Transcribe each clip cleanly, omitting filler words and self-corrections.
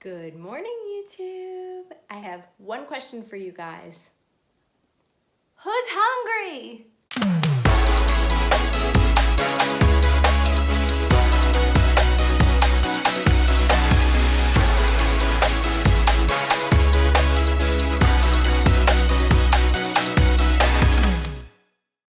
Good morning, YouTube. I have one question for you guys. Who's hungry?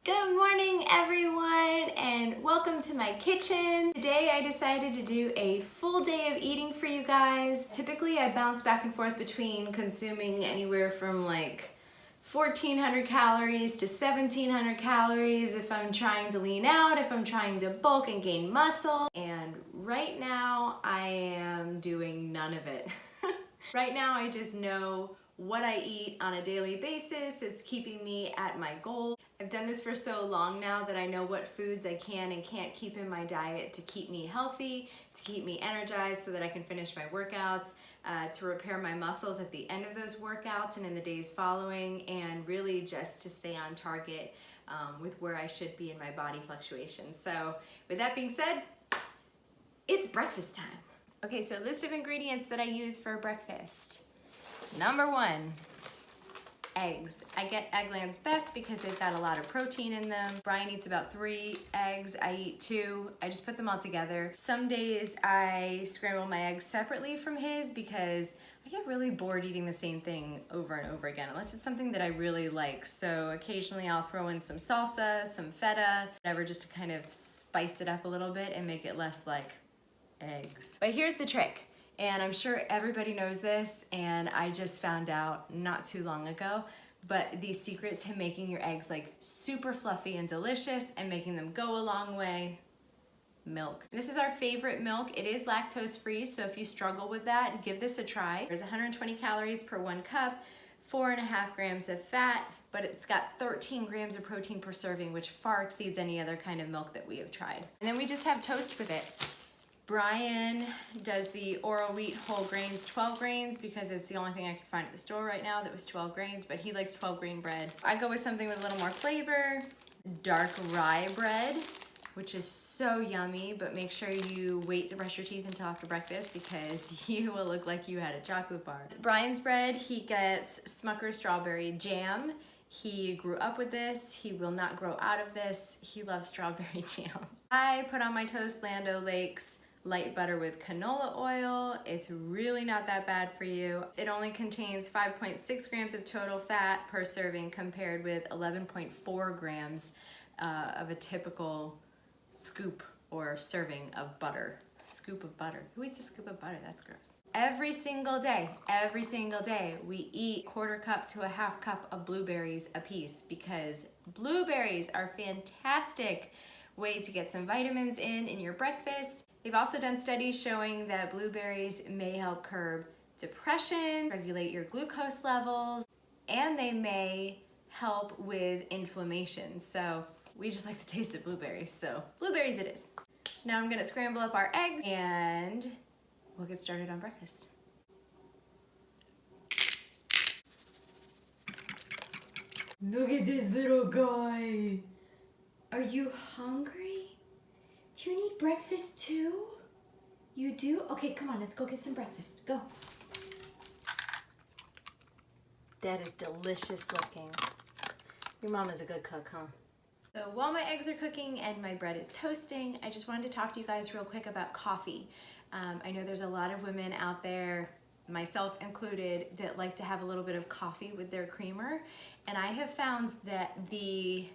Good morning, everyone, and welcome to my kitchen. Today I decided to do a full day of eating for you guys. Typically I bounce back and forth between consuming anywhere from like 1,400 calories to 1,700 calories if I'm trying to lean out, if I'm trying to bulk and gain muscle. And right now I am doing none of it. Right now I just know what I eat on a daily basis that's keeping me at my goal. I've done this for so long now that I know what foods I can and can't keep in my diet to keep me healthy, to keep me energized so that I can finish my workouts, to repair my muscles at the end of those workouts and in the days following, and really just to stay on target with where I should be in my body fluctuations. So with that being said, it's breakfast time. Okay, so list of ingredients that I use for breakfast. Number one, eggs. I get Eggland's Best because they've got a lot of protein in them. Brian eats about 3 eggs, I eat 2. I just put them all together. Some days I scramble my eggs separately from his because I get really bored eating the same thing over and over again, unless it's something that I really like. So occasionally I'll throw in some salsa, some feta, whatever, just to kind of spice it up a little bit and make it less like eggs. But here's the trick. And I'm sure everybody knows this, and I just found out not too long ago, but the secret to making your eggs like super fluffy and delicious and making them go a long way, milk. This is our favorite milk. It is lactose free, so if you struggle with that, give this a try. There's 120 calories per 1 cup, 4.5 grams of fat, but it's got 13 grams of protein per serving, which far exceeds any other kind of milk that we have tried. And then we just have toast with it. Brian does the Oro Wheat Whole Grains 12 grains because it's the only thing I could find at the store right now that was 12 grains, but he likes 12 grain bread. I go with something with a little more flavor, dark rye bread, which is so yummy, but make sure you wait to brush your teeth until after breakfast because you will look like you had a chocolate bar. Brian's bread, he gets Smucker's strawberry jam. He grew up with this. He will not grow out of this. He loves strawberry jam. I put on my toast Land O'Lakes light butter with canola oil. It's really not that bad for you. It only contains 5.6 grams of total fat per serving compared with 11.4 grams of a typical scoop or serving of butter. Scoop of butter. Who eats a scoop of butter? That's gross. Every single day, we eat 1/4 cup to 1/2 cup of blueberries a piece because blueberries are fantastic way to get some vitamins in your breakfast. They've also done studies showing that blueberries may help curb depression, regulate your glucose levels, and they may help with inflammation. So we just like the taste of blueberries, so blueberries it is. Now I'm gonna scramble up our eggs and we'll get started on breakfast. Look at this little guy. Are you hungry? Do you need breakfast too? You do? Okay, come on, let's go get some breakfast. Go. That is delicious looking. Your mom is a good cook, huh? So while my eggs are cooking and my bread is toasting, I just wanted to talk to you guys real quick about coffee. I know there's a lot of women out there, myself included, that like to have a little bit of coffee with their creamer. And I have found that the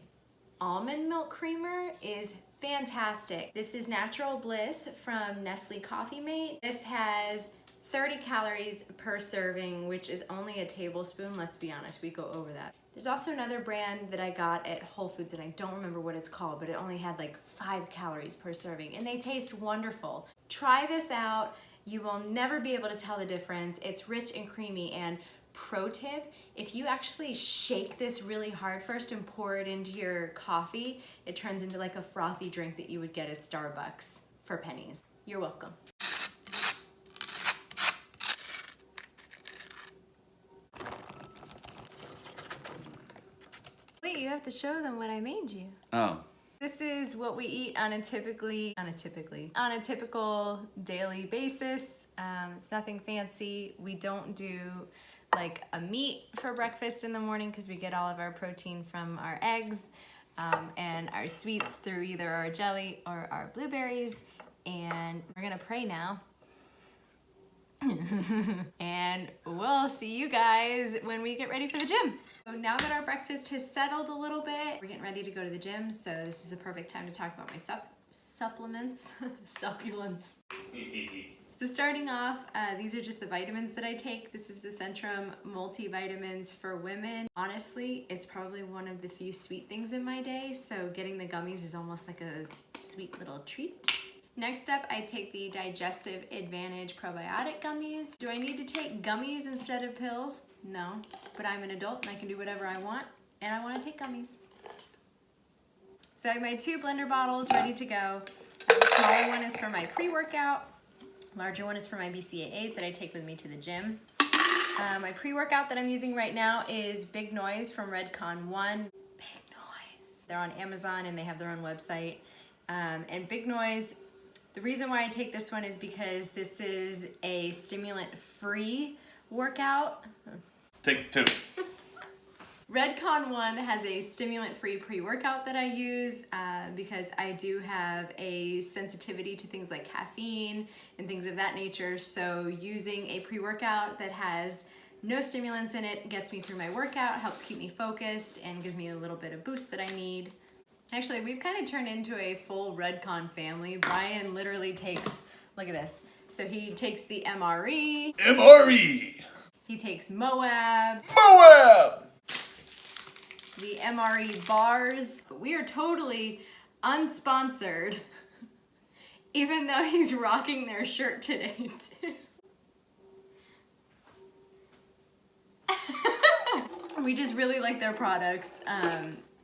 almond milk creamer is fantastic. This is Natural Bliss from Nestle Coffee Mate. This has 30 calories per serving, which is only a tablespoon. Let's be honest, we go over that. There's also another brand that I got at Whole Foods and I don't remember what it's called, but it only had like 5 calories per serving and they taste wonderful. Try this out. You will never be able to tell the difference. It's rich and creamy. And pro tip, if you actually shake this really hard first and pour it into your coffee, it turns into like a frothy drink that you would get at Starbucks for pennies. You're welcome. Wait, you have to show them what I made you. Oh. This is what we eat on a typical daily basis. It's nothing fancy. We don't do like a meat for breakfast in the morning because we get all of our protein from our eggs and our sweets through either our jelly or our blueberries. And we're gonna pray now. And we'll see you guys when we get ready for the gym. So now that our breakfast has settled a little bit, we're getting ready to go to the gym, so this is the perfect time to talk about my supplements. Supplements. So starting off, these are just the vitamins that I take. This is the Centrum multivitamins for women. Honestly, it's probably one of the few sweet things in my day, so getting the gummies is almost like a sweet little treat. Next up, I take the Digestive Advantage Probiotic Gummies. Do I need to take gummies instead of pills? No, but I'm an adult and I can do whatever I want, and I want to take gummies. So I have my 2 blender bottles ready to go. The smaller one is for my pre-workout. Larger one is for my BCAAs that I take with me to the gym. My pre-workout that I'm using right now is Big Noise from Redcon 1. Big Noise. They're on Amazon and they have their own website. And Big Noise, the reason why I take this one is because this is a stimulant-free workout. Take 2. Redcon 1 has a stimulant-free pre-workout that I use because I do have a sensitivity to things like caffeine and things of that nature. So using a pre-workout that has no stimulants in it gets me through my workout, helps keep me focused, and gives me a little bit of boost that I need. Actually, we've kind of turned into a full Redcon family. Brian literally takes, look at this. So he takes the MRE. MRE! He takes Moab. Moab! The MRE bars. But we are totally unsponsored, even though he's rocking their shirt today too. We just really like their products.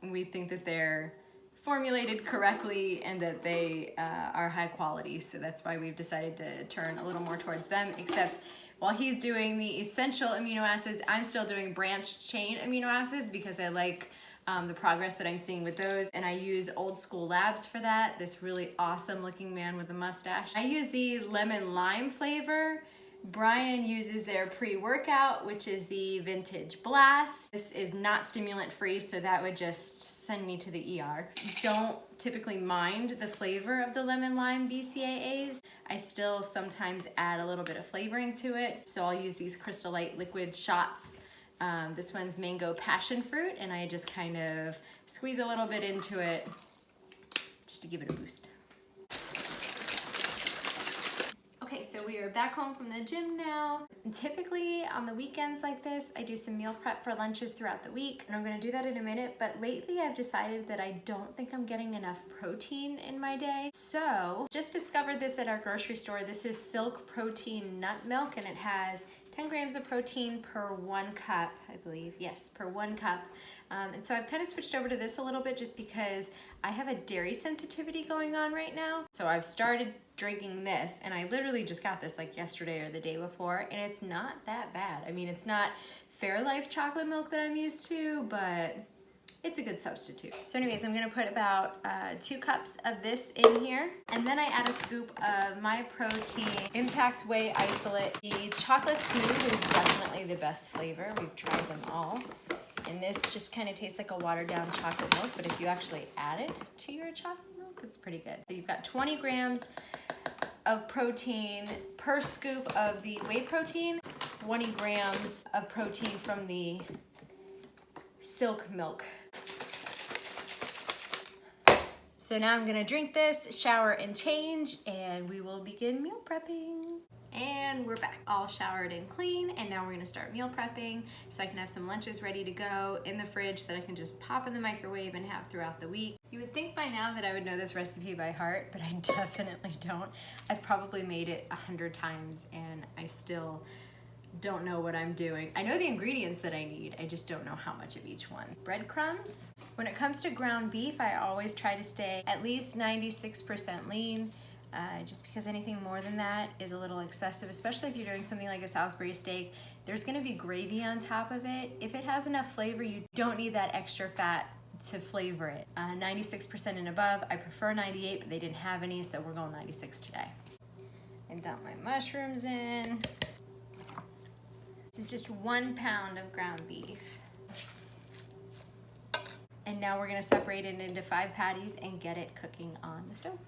We think that they're formulated correctly and that they are high quality, so that's why we've decided to turn a little more towards them, except while he's doing the essential amino acids, I'm still doing branched chain amino acids because I like the progress that I'm seeing with those, and I use Old School Labs for that, this really awesome looking man with a mustache. I use the lemon lime flavor. Brian uses their pre-workout, which is the Vintage Blast. This is not stimulant free, so that would just send me to the ER. Don't typically mind the flavor of the lemon lime BCAAs. I still sometimes add a little bit of flavoring to it, so I'll use these Crystal Light liquid shots. This one's mango passion fruit, and I just kind of squeeze a little bit into it just to give it a boost. Okay, so we are back home from the gym now. And typically on the weekends like this, I do some meal prep for lunches throughout the week, and I'm gonna do that in a minute, but lately I've decided that I don't think I'm getting enough protein in my day. So, just discovered this at our grocery store. This is Silk Protein Nut Milk, and it has 10 grams of protein per 1 cup, I believe. Yes, per 1 cup. And so I've kind of switched over to this a little bit just because I have a dairy sensitivity going on right now. So I've started drinking this, and I literally just got this like yesterday or the day before, and it's not that bad. I mean, it's not Fairlife chocolate milk that I'm used to, but it's a good substitute. So anyways, I'm gonna put about 2 cups of this in here, and then I add a scoop of my protein Impact Whey Isolate. The chocolate smooth is definitely the best flavor. We've tried them all. And this just kind of tastes like a watered down chocolate milk, but if you actually add it to your chocolate milk, it's pretty good. So you've got 20 grams of protein per scoop of the whey protein, 20 grams of protein from the Silk milk. So now I'm gonna drink this, shower and change, and we will begin meal prepping. And we're back, all showered and clean, and now we're gonna start meal prepping so I can have some lunches ready to go in the fridge that I can just pop in the microwave and have throughout the week. You would think by now that I would know this recipe by heart, but I definitely don't. I've probably made it 100 times and I still don't know what I'm doing. I know the ingredients that I need, I just don't know how much of each one. Breadcrumbs. When it comes to ground beef, I always try to stay at least 96% lean. Just because anything more than that is a little excessive, especially if you're doing something like a Salisbury steak. There's gonna be gravy on top of it. If it has enough flavor, you don't need that extra fat to flavor it. 96% and above. I prefer 98, but they didn't have any, so we're going 96 today. And dump my mushrooms in. This is just 1 pound of ground beef. And now we're gonna separate it into 5 patties and get it cooking on the stove.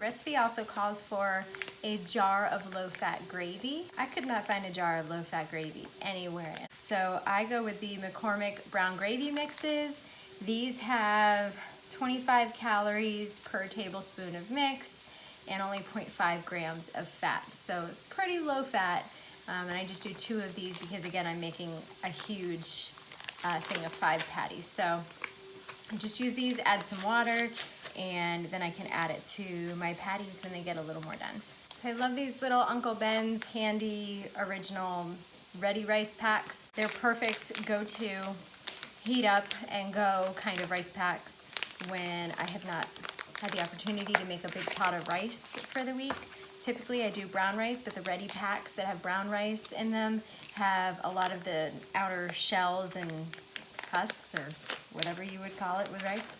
Recipe also calls for a jar of low-fat gravy. I could not find a jar of low-fat gravy anywhere. So I go with the McCormick brown gravy mixes. These have 25 calories per tablespoon of mix and only 0.5 grams of fat. So it's pretty low fat. And I just do 2 of these because, again, I'm making a huge thing of 5 patties. So I just use these, add some water, and then I can add it to my patties when they get a little more done. I love these little Uncle Ben's handy original ready rice packs. They're perfect go-to heat up and go kind of rice packs when I have not had the opportunity to make a big pot of rice for the week. Typically I do brown rice, but the ready packs that have brown rice in them have a lot of the outer shells and husks, or whatever you would call it with rice.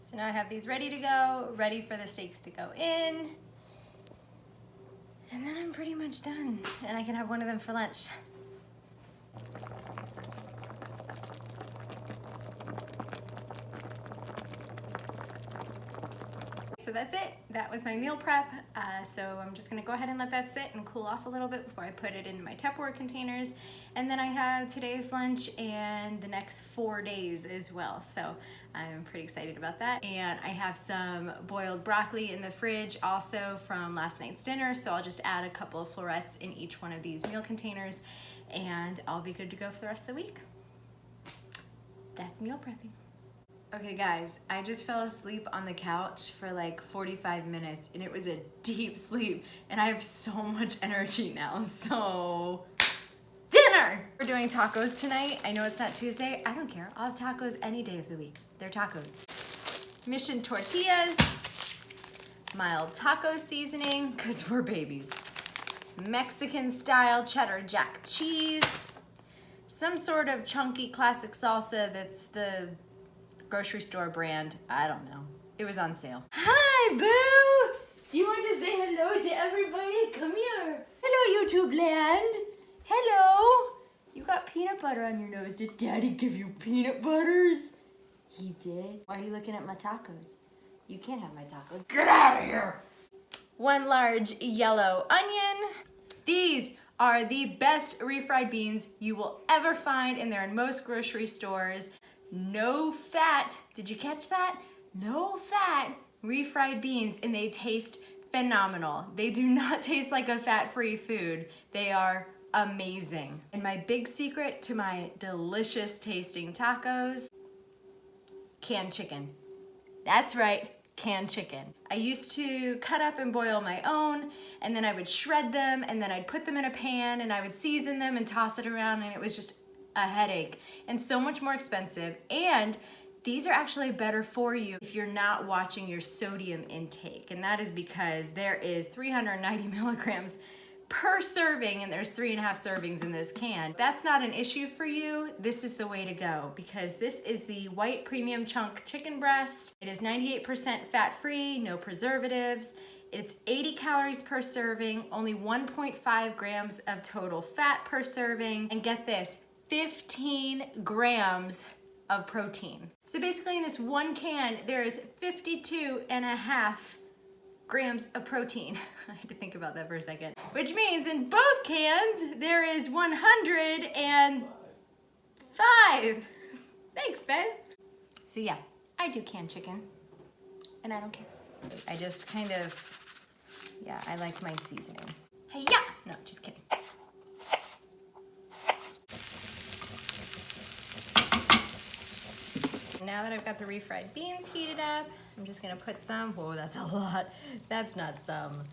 So now I have these ready to go, ready for the steaks to go in. And then I'm pretty much done, and I can have one of them for lunch. So that's it. That was my meal prep. So I'm just gonna go ahead and let that sit and cool off a little bit before I put it in my Tupperware containers. And then I have today's lunch and the next 4 days as well. So I'm pretty excited about that. And I have some boiled broccoli in the fridge also from last night's dinner. So I'll just add a couple of florets in each one of these meal containers and I'll be good to go for the rest of the week. That's meal prepping. Okay guys, I just fell asleep on the couch for like 45 minutes and it was a deep sleep and I have so much energy now, so dinner! We're doing tacos tonight. I know it's not Tuesday. I don't care. I'll have tacos any day of the week. They're tacos. Mission tortillas, mild taco seasoning, because we're babies, Mexican style cheddar jack cheese, some sort of chunky classic salsa that's the grocery store brand. I don't know. It was on sale. Hi, Boo! Do you want to say hello to everybody? Come here. Hello, YouTube land. Hello. You got peanut butter on your nose. Did Daddy give you peanut butters? He did. Why are you looking at my tacos? You can't have my tacos. Get out of here. 1 large yellow onion. These are the best refried beans you will ever find, and they're in most grocery stores. No fat, did you catch that? No fat refried beans, and they taste phenomenal. They do not taste like a fat-free food. They are amazing. And my big secret to my delicious tasting tacos, canned chicken. That's right, canned chicken. I used to cut up and boil my own, and then I would shred them, and then I'd put them in a pan, and I would season them and toss it around, and it was just a headache and so much more expensive. And these are actually better for you if you're not watching your sodium intake, and that is because there is 390 milligrams per serving, and there's 3.5 servings in this can. If that's not an issue for you, this is the way to go, because this is the white premium chunk chicken breast. It is 98% fat-free, no preservatives. It's 80 calories per serving, only 1.5 grams of total fat per serving, and get this, 15 grams of protein. So basically in this one can, there is 52.5 grams of protein. I had to think about that for a second. Which means in both cans, there is 105. Thanks, Ben. So yeah, I do canned chicken, and I don't care. I just kind of, yeah, I like my seasoning. Hey, yeah! No, just kidding. Now that I've got the refried beans heated up, I'm just gonna put some, whoa, that's a lot. That's not some.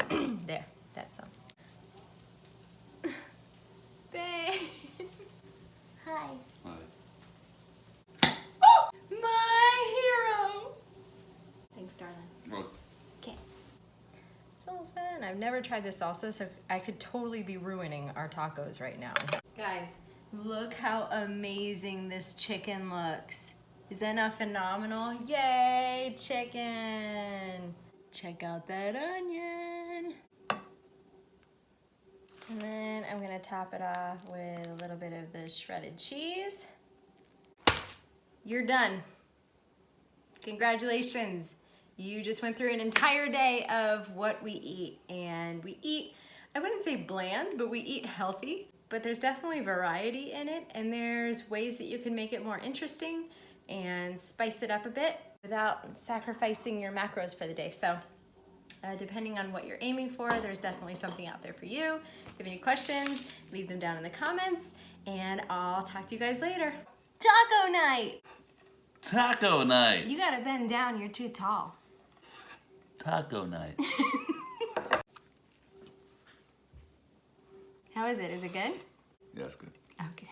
There, that's some. Babe. Hi. Hi. Oh, my hero. Thanks, darling. Well, Okay. So I've never tried this salsa, so I could totally be ruining our tacos right now. Guys, look how amazing this chicken looks. Is that not phenomenal? Yay, chicken! Check out that onion. And then I'm gonna top it off with a little bit of the shredded cheese. You're done. Congratulations. You just went through an entire day of what we eat. And we eat, I wouldn't say bland, but we eat healthy. But there's definitely variety in it, and there's ways that you can make it more interesting and spice it up a bit without sacrificing your macros for the day. So depending on what you're aiming for, there's definitely something out there for you. If you have any questions, leave them down in the comments, and I'll talk to you guys later. Taco night! Taco night. You gotta bend down, you're too tall. Taco night. How is it? Is it good? Yeah, it's good. Okay.